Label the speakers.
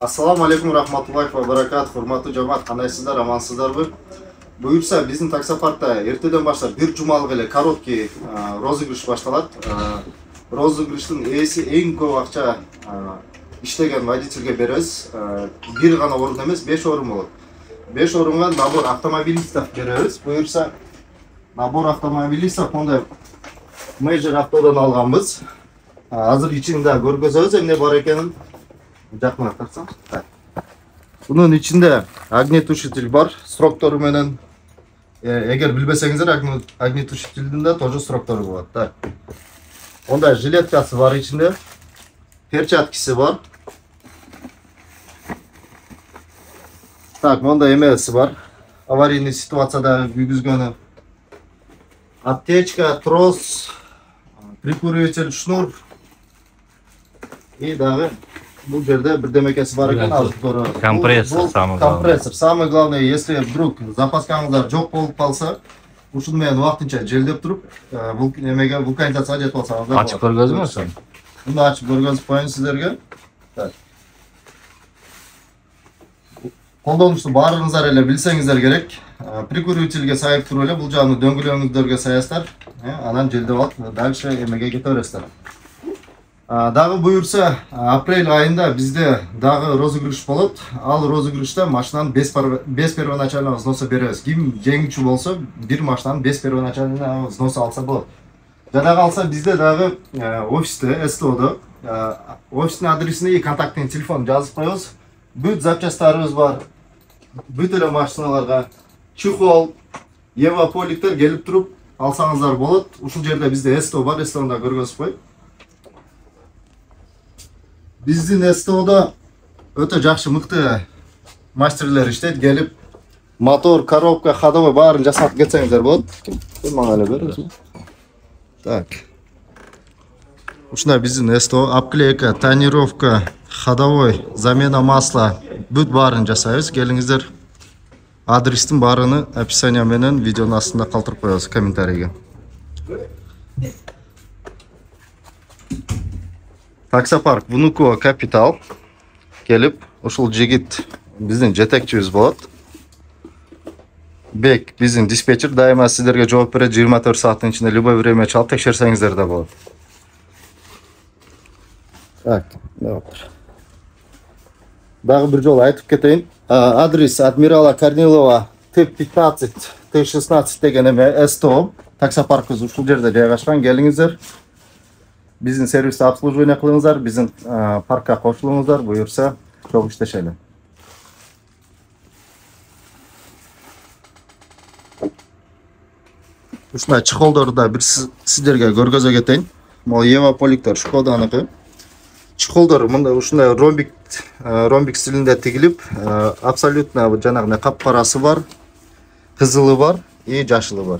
Speaker 1: Ассаламу алейкум рахматуллахи ва баракат. Hurmatlı жамаат, кандайсыздар, амансыздарбы? Буюрса, биздин таксопаркта эртеден баштап бир жумалык эле короткий розыгрыш башталат. Розыгрыштын ээси эң көп акча иштеген водительге беребиз. Бир гана орун эмес, 5 орун болот. 5 орунга набор автомобилистов беребиз. Буюрса, набор автомобилистов мондай мейджор автодон алганбыз. Азыр ичинде көргөзөбүз эмне бар экенин. Жақын ақтарсам. Bunun içinde огнетушитель бар, сроктору менен. Егер билбесеңиздер, огнетушителдин да тоже сроктору болот. Так. Онда жилеткасы бар içinde. Перчаткасы бар. Так, монда эмеси бар. Аварийный ситуацияда күйгүзгөнү. Аптечка, трос, прикуриватель, шнур. И дагы бұл жерде бірдемекесі бар екен,
Speaker 2: компрессор самый главный.
Speaker 1: Компрессор самый главный. Если вдруг запаскаңыздар жоқ болып қалса, ушунмен уақытынша желдеп тұрып, бұл немеге вулканизация жетіп алсаңыздар.
Speaker 2: Açıp көргөзмөсүң?
Speaker 1: Bunu açıp көргөзүп коеюн сиздерге. Колдонушту баарыңыздар эле билсеңиздер керек. Прикуривательге сайып туруп эле бул жагын дөңгөлөңүздөргө саясыздар, анан желдеп алып, дальше эмеге кете бересиздер. Дагы буюрса, апрель айында бизде дагы розыгрыш болот. Ал розыгрышта машинаны без первоначального взноса беребиз. Ким жеңүүчү болсо, бир машинаны без первоначального взноса алса болот. Жанагы алса бизде дагы офисте, СТОдо офистин адресине и контактный телефон жазып коебуз. Бүт запчастарыбыз бар. Бүт эле машиналарга чехол, еваполиктер келип туруп алсаңыздар болот. Ушул жерде бизде СТО бар, СТОну да көргөзүп коеюн. Биздин СТОдо өтө жакшы мыкты мастерлер иштейт, келип мотор, коробка, ходовой баарын жасап кетсеңиздер болот. Мага эле бересиз. Так. Ушундай биздин СТО, обклейка, тонировка, ходовой, замена масла, бүт баарын жасайбыз. Келиңиздер. Адрестин баарыны описание менен видеонун астында калтырып коебуз комментарийге. Таксопарк Внуково Капитал келип, ушул жигит биздин жетекчибиз болот. Бек биздин диспетчер дайыма сиздерге жооп берет, 24 сааттын ичинде любой время чалып текшерсеңиздер да болот. Так, дагы бир жолу айтып кетейин. Адрес Адмирала Корнилова Т15, Т16 деген эме СТО. Таксопаркыбыз ушул жерде жайгашкан. Келиңиздер. Биздин сервисти обслуживание кылыңыздар, биздин паркка кошулуңуздар, буюрса чогуу иштешели. Ушундай чехолдорду да бир сиздерге көргөзө кетейин. Могу еваполиктер Шкоданыкы. Чехолдор мындай ушундай ромбик стилинде тигилип, абсолютно жанагындай капкарасы бар, кызылы бар и жашылы бар.